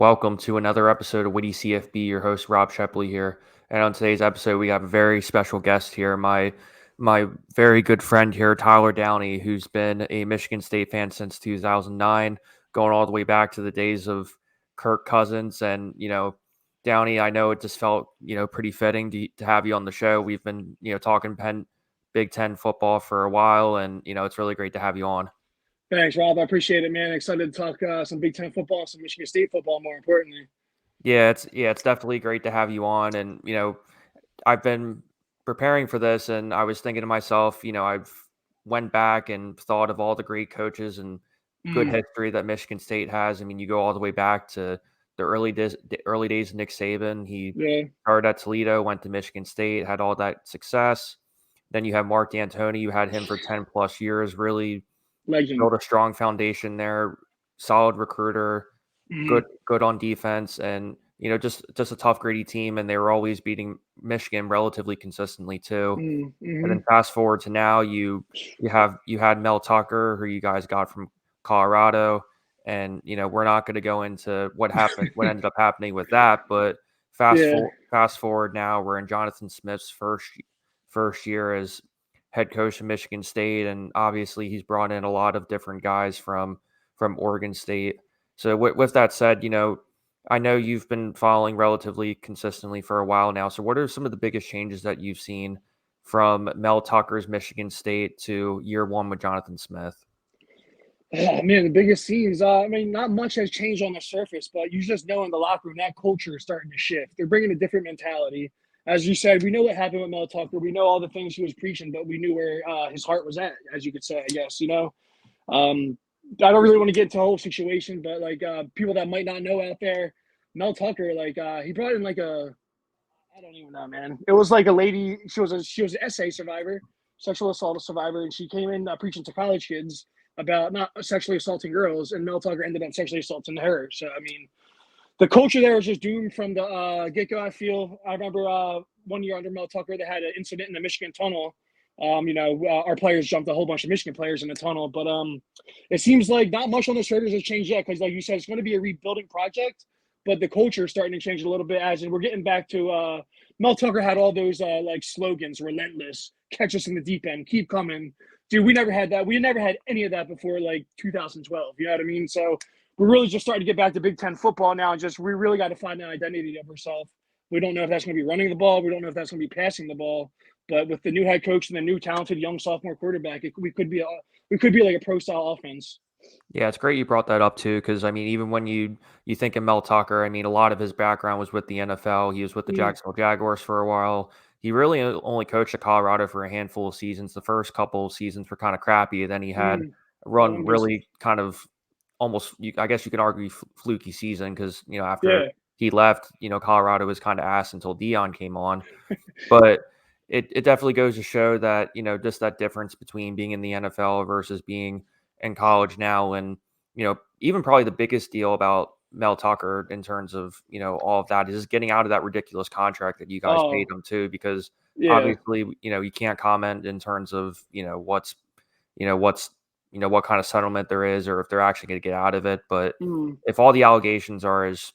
Welcome to another episode of Witty CFB. Your host Rob Sheply here, and on today's episode, we have a very special guest here. My very good friend here, Tyler Dowdney, who's been a Michigan State fan since 2009, going all the way back to the days of Kirk Cousins. And Downey, I know it just felt pretty fitting to have you on the show. We've been talking Big Ten football for a while, and it's really great to have you on. Thanks, Rob. I appreciate it, man. Excited to talk some Big Ten football, some Michigan State football, more importantly. Yeah, it's definitely great to have you on, and I've been preparing for this, and I was thinking to myself, I've went back and thought of all the great coaches and good Mm, history that Michigan State has. I mean, you go all the way back to the early days of Nick Saban. He yeah, started at Toledo, went to Michigan State, had all that success. Then you have Mark D'Antoni. You had him for 10 plus years, really legend. built a strong foundation there, solid recruiter, Mm, good on defense, and just a tough, gritty team, and they were always beating Michigan relatively consistently too. And then mm-hmm. fast forward to now, you had Mel Tucker, who you guys got from Colorado, and we're not going to go into what ended up happening with that, but Yeah, fast forward now, we're in Jonathan Smith's first year as head coach of Michigan State, and obviously he's brought in a lot of different guys from Oregon State. So with that said, I know you've been following relatively consistently for a while now. So what are some of the biggest changes that you've seen from Mel Tucker's Michigan State to year one with Jonathan Smith? oh, man, the biggest scenes. I mean, not much has changed on the surface, but you just know in the locker room that culture is starting to shift. They're bringing a different mentality. As you said, we know what happened with Mel Tucker. We know all the things he was preaching, but we knew where his heart was at, as you could say. I guess Um, I don't really want to get into the whole situation, but people that might not know out there, Mel Tucker, he brought in I don't even know, man. It was like a lady. She was an SA survivor, sexual assault survivor, and she came in preaching to college kids about not sexually assaulting girls, and Mel Tucker ended up sexually assaulting her. So I mean, the culture there was just doomed from the get go. I remember one year under Mel Tucker, they had an incident in the Michigan tunnel. Our players jumped a whole bunch of Michigan players in the tunnel, but it seems like not much on the surface has changed yet because, like you said, it's going to be a rebuilding project. But the culture is starting to change a little bit as we're getting back to Mel Tucker had all those slogans, relentless, catch us in the deep end, keep coming. Dude, we never had that. We never had any of that before 2012. You know what I mean? So we're really just starting to get back to Big Ten football now, and just we really got to find an identity of ourselves. We don't know if that's going to be running the ball. We don't know if that's going to be passing the ball. But with the new head coach and the new talented young sophomore quarterback, we could be like a pro style offense. Yeah, it's great you brought that up too, because I mean, even when you think of Mel Tucker, I mean, a lot of his background was with the NFL. He was with the Mm, Jacksonville Jaguars for a while. He really only coached at Colorado for a handful of seasons. The first couple of seasons were kind of crappy. Then he had mm, a no run wonders. really kind of almost, I guess you could argue, fluky season because after Yeah. he left, Colorado was kind of ass until Dion came on. But it definitely goes to show that, just that difference between being in the NFL versus being in college now. And, even probably the biggest deal about Mel Tucker in terms of, all of that is just getting out of that ridiculous contract that you guys paid Oh, him too, because yeah. obviously, you can't comment in terms of, what's, what kind of settlement there is or if they're actually going to get out of it. But Mm, if all the allegations are as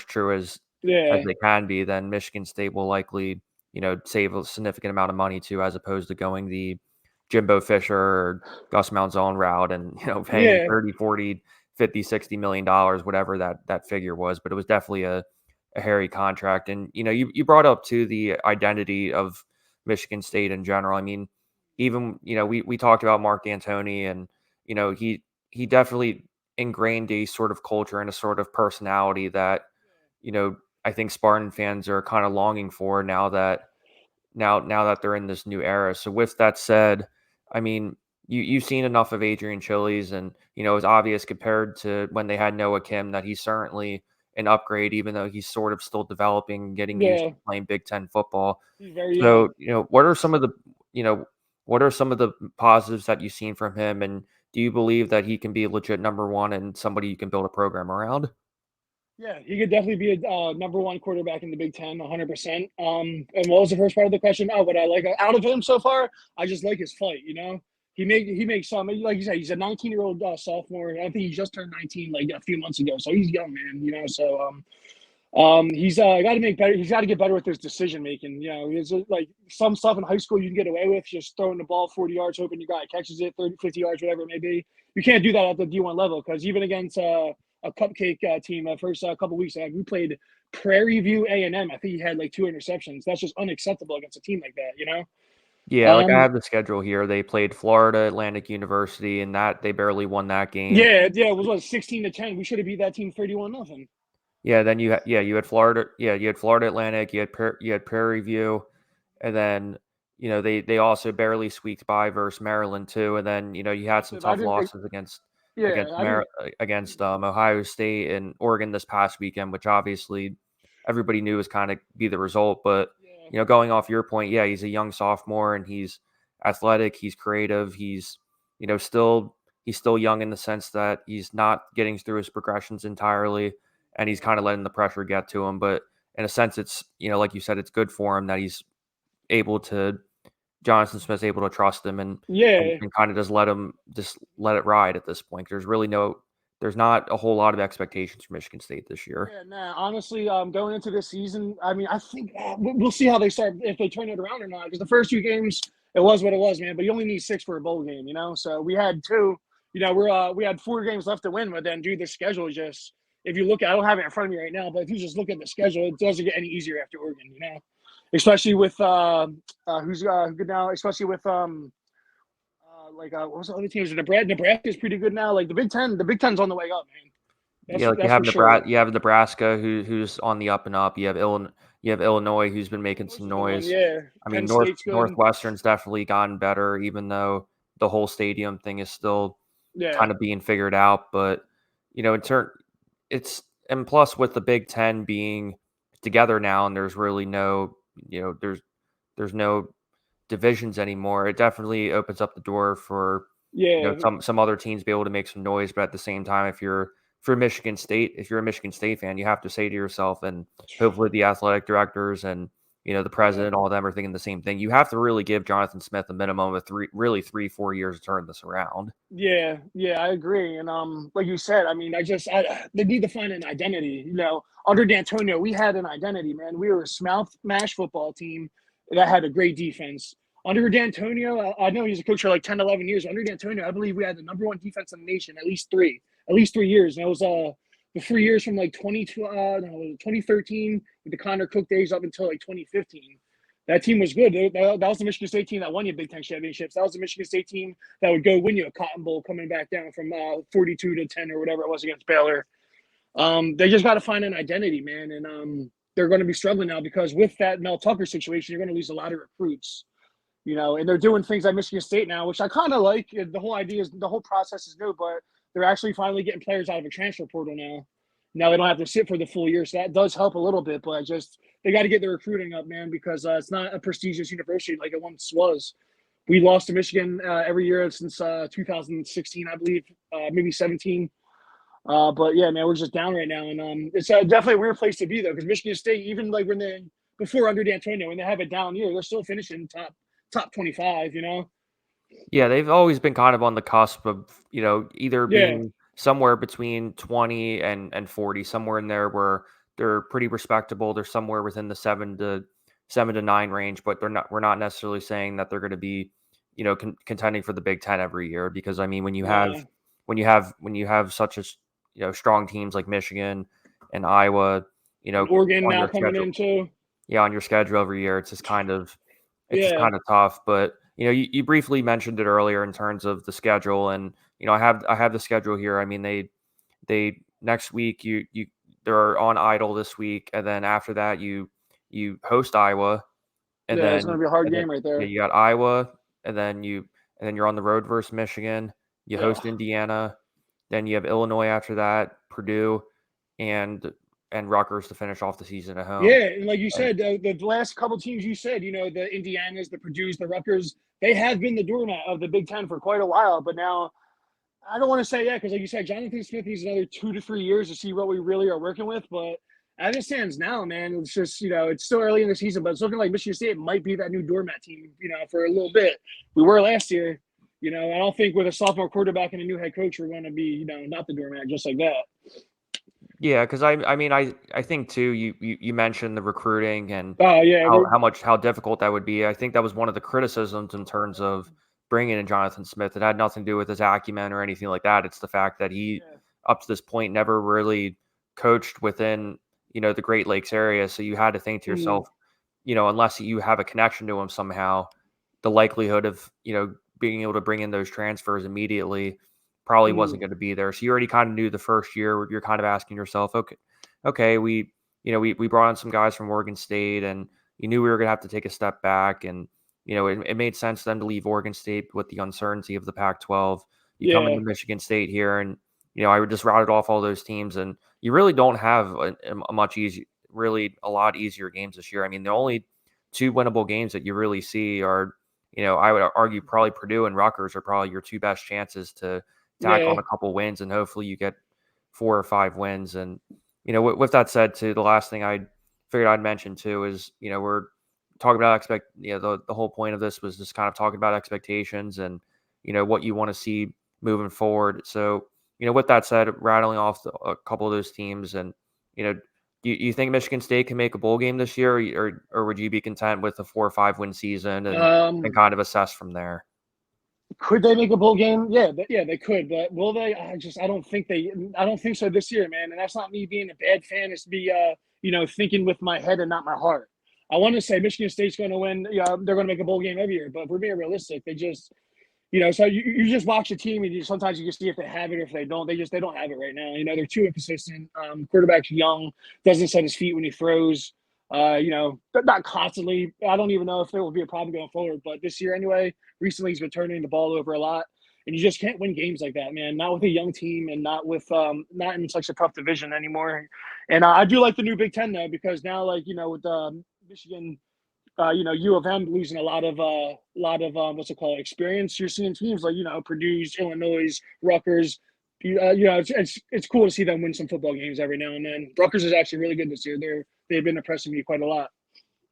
true as yeah. they can be, then Michigan State will likely save a significant amount of money too, as opposed to going the Jimbo Fisher or Gus Malzahn route and, paying Yeah. 30, 40, 50, $60 million, whatever that figure was. But it was definitely a hairy contract. And, you brought up too the identity of Michigan State in general. I mean, even, we talked about Mark D'Antoni and, he definitely ingrained a sort of culture and a sort of personality that, you know, I think Spartan fans are kind of longing for now that they're in this new era. So with that said, I mean, you've seen enough of Adrian Chili's, and it's obvious compared to when they had Noah Kim that he's certainly an upgrade, even though he's sort of still developing, getting used Yeah. to playing Big Ten football. He's very young. So, what are some of the positives that you've seen from him, and do you believe that he can be a legit number one and somebody you can build a program around? Yeah, he could definitely be a number one quarterback in the Big Ten, 100%. And what was the first part of the question? Oh, what I like out of him so far? I just like his fight. he makes some, like you said, he's a 19-year-old sophomore. I think he just turned 19 like a few months ago, so he's young, man. So he's got to make better. He's got to get better with his decision making. It's like some stuff in high school you can get away with, just throwing the ball 40 yards, hoping your guy catches it 30, 50 yards, whatever it may be. You can't do that at the D1 level, because even against a cupcake team, the first couple weeks, we played Prairie View A&M. I think he had like 2 interceptions. That's just unacceptable against a team like that. Yeah, like I have the schedule here. They played Florida Atlantic University, and that they barely won that game. Yeah, it was 16-10. We should have beat that team 31-0. Yeah, then you had Florida. Yeah, you had Florida Atlantic. You had Prairie View, and then they also barely squeaked by versus Maryland too. And then you had some tough losses against Ohio State and Oregon this past weekend, which obviously everybody knew was kind of be the result. But going off your point, yeah, he's a young sophomore and he's athletic, he's creative, he's still young in the sense that he's not getting through his progressions entirely. And he's kind of letting the pressure get to him. But in a sense, it's, like you said, it's good for him that he's Jonathan Smith's able to trust him and kind of just let it ride at this point. There's not a whole lot of expectations for Michigan State this year. Yeah, nah, honestly, going into this season, I mean, I think we'll see how they start, if they turn it around or not. Because the first 2 games, it was what it was, man. But you only need 6 for a bowl game, So we had 2. We had 4 games left to win. But then, dude, the schedule is just. If you look at, I don't have it in front of me right now, but if you just look at the schedule, it doesn't get any easier after Oregon, especially with who's good now, especially with what was the other teams? Nebraska is pretty good now. Like the Big Ten's on the way up, man. You have Nebraska who's on the up and up. You have Illinois who's been making some noise. Yeah, I mean Northwestern's definitely gotten better, even though the whole stadium thing is still kind of being figured out. But and plus with the Big Ten being together now, and there's really no, there's no divisions anymore. It definitely opens up the door for some other teams to be able to make some noise. But at the same time, if you're a Michigan State fan, you have to say to yourself, and hopefully the athletic directors and the president, all of them are thinking the same thing. You have to really give Jonathan Smith a minimum of 3-4 years to turn this around. Yeah, I agree. And like you said, I mean, they need to find an identity. Under D'Antonio, we had an identity, man. We were a smash football team that had a great defense. Under D'Antonio, I know he's a coach for like 10, 11 years. Under D'Antonio, I believe we had the number 1 defense in the nation, at least 3 years. And it was the 3 years from like 2013 with the Connor Cook days up until like 2015. That team was good. That was the Michigan State team that won you Big Ten championships. That was the Michigan State team that would go win you a Cotton Bowl coming back down from 42-10 or whatever it was against Baylor. They just got to find an identity, man. And they're going to be struggling now because with that Mel Tucker situation, you're going to lose a lot of recruits. And they're doing things at Michigan State now, which I kind of like. The whole process is new, but they're actually finally getting players out of a transfer portal now. Now they don't have to sit for the full year, so that does help a little bit. But they got to get the recruiting up, man, because it's not a prestigious university like it once was. We lost to Michigan every year since 2016, I believe, maybe 17. But yeah, man, we're just down right now, and it's definitely a weird place to be though, because Michigan State, even like before under D'Antonio, when they have a down year, they're still finishing top 25. Yeah, they've always been kind of on the cusp of either being somewhere between 20 and 40, somewhere in there where they're pretty respectable. They're somewhere within the 7 to 9 range, but we're not necessarily saying that they're going to be, contending for the Big Ten every year. Because I mean, when you have such a, strong teams like Michigan and Iowa, Oregon now coming in too. Yeah, on your schedule every year, it's just kind of tough. But you briefly mentioned it earlier in terms of the schedule, and I have the schedule here. I mean, they next week they're on idle this week, and then after that you host Iowa, and then it's going to be a hard game right there. You got Iowa, and then you're on the road versus Michigan. You host Indiana, then you have Illinois after that, Purdue, and Rutgers to finish off the season at home. Yeah, and like you said, the last couple teams you said, the Indianas, the Purdues, the Rutgers, they have been the doormat of the Big Ten for quite a while. But now, I don't want to say because like you said, Jonathan Smith needs another 2 to 3 years to see what we really are working with. But as it stands now, man, it's just, it's still early in the season, but it's looking like Michigan State might be that new doormat team, for a little bit. We were last year. You know, I don't think with a sophomore quarterback and a new head coach, we're going to be, not the doormat just like that. Yeah, because I mean, I think too, you mentioned the recruiting and Oh yeah, how difficult that would be. I think that was one of the criticisms in terms of bringing in Jonathan Smith. It had nothing to do with his acumen or anything like that. It's the fact that he, yeah, up to this point, never really coached within, the Great Lakes area. So you had to think to mm, yourself, unless you have a connection to him somehow, the likelihood of, being able to bring in those transfers immediately probably wasn't mm, going to be there. So you already kind of knew the first year, you're kind of asking yourself, okay, we brought in some guys from Oregon State, and you knew we were going to have to take a step back, and it made sense then to leave Oregon State with the uncertainty of the Pac-12. You come yeah, into Michigan State here, and I just routed off all those teams, and you really don't have a much easier, really a lot easier games this year. I mean, the only two winnable games that you really see are, I would argue probably Purdue and Rutgers are probably your two best chances to tack on yeah, a couple wins, and hopefully you get 4 or 5 wins. And with that said, too, the last thing I figured I'd mention too is we're talking about the whole point of this was just kind of talking about expectations and what you want to see moving forward. So with that said, rattling off a couple of those teams, and you think Michigan State can make a bowl game this year, or would you be content with a 4 or 5 win season and um, kind of assess from there? could they make a bowl game? Yeah, yeah, they could, but will they? I don't think I don't think so this year, man. And that's not me being a bad fan. It's me, thinking with my head and not my heart. I want to say Michigan State's going to win. Yeah, they're going to make a bowl game every year. But if we're being realistic, they just, so you just watch the team and sometimes you can see if they have it or if they don't. They don't have it right now. They're too inconsistent. Quarterback's young, doesn't set his feet when he throws. But not constantly. I don't even know if there will be a problem going forward. But this year, anyway, recently he's been turning the ball over a lot, and you just can't win games like that, man. Not with a young team, and not with not in such a tough division anymore. And I do like the new Big Ten though, because now, like with Michigan, U of M losing a lot of what's it called, experience. You're seeing teams like Purdue's, Illinois, Rutgers. It's cool to see them win some football games every now and then. Rutgers is actually really good this year. They've been impressing me quite a lot.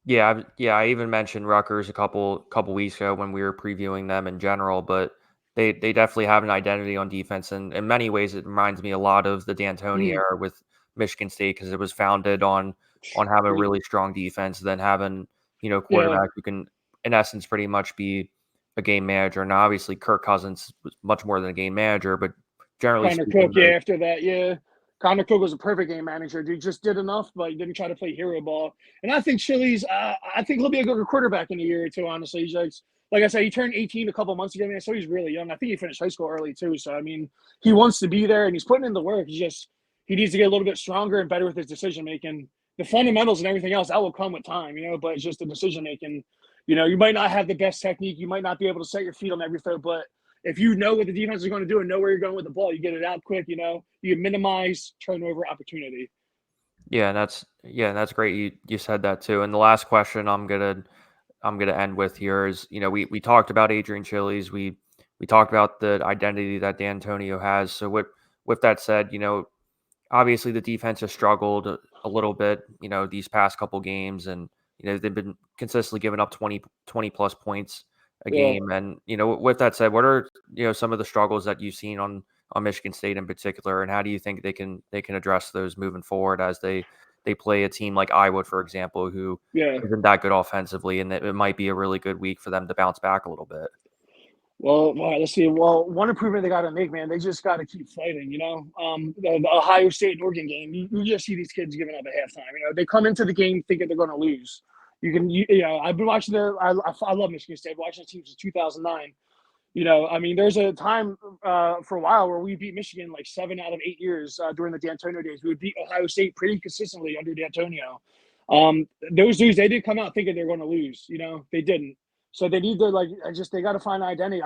Yeah, I even mentioned Rutgers a couple weeks ago when we were previewing them in general, but they definitely have an identity on defense, and in many ways it reminds me a lot of the D'Antoni Mm, era with Michigan State, because it was founded on having a really strong defense, then having yeah, quarterback who can in essence pretty much be a game manager. And obviously Kirk Cousins was much more than a game manager, but generally Connor Cook. speaking, Yeah, after that, yeah. Connor Cook was a perfect game manager. He just did enough, but he didn't try to play hero ball. And I think I think he'll be a good quarterback in a year or two. Honestly, he's like I said, he turned 18 a couple months ago, man. So he's really young. I think he finished high school early too. So I mean, he wants to be there and he's putting in the work. He needs to get a little bit stronger and better with his decision making. The fundamentals and everything else that will come with time, but it's just the decision making. You might not have the best technique. You might not be able to set your feet on every throw, but if you know what the defense is going to do and know where you're going with the ball, you get it out quick. You minimize turnover opportunity. That's great. You said that too. And the last question I'm gonna end with here is, we talked about Adrian Chili's, we talked about the identity that D'Antonio has. So with that said, obviously the defense has struggled a little bit, these past couple games, and they've been consistently giving up 20 plus points a Yeah. game. And with that said, what are some of the struggles that you've seen on Michigan State in particular, and how do you think they can address those moving forward as they play a team like Iowa, for example, who Yeah. isn't that good offensively, and it might be a really good week for them to bounce back a little bit. Well, all right, let's see. Well, one improvement they got to make, man, they just got to keep fighting. The Ohio State and Oregon game, you just see these kids giving up at halftime. They come into the game thinking they're going to lose. I've been watching I love Michigan State. I've been watching the team since 2009. There's a time for a while where we beat Michigan like 7 out of 8 years during the D'Antonio days. We would beat Ohio State pretty consistently under D'Antonio. Those dudes, they did come out thinking they're going to lose. They didn't. So they need to they got to find identity.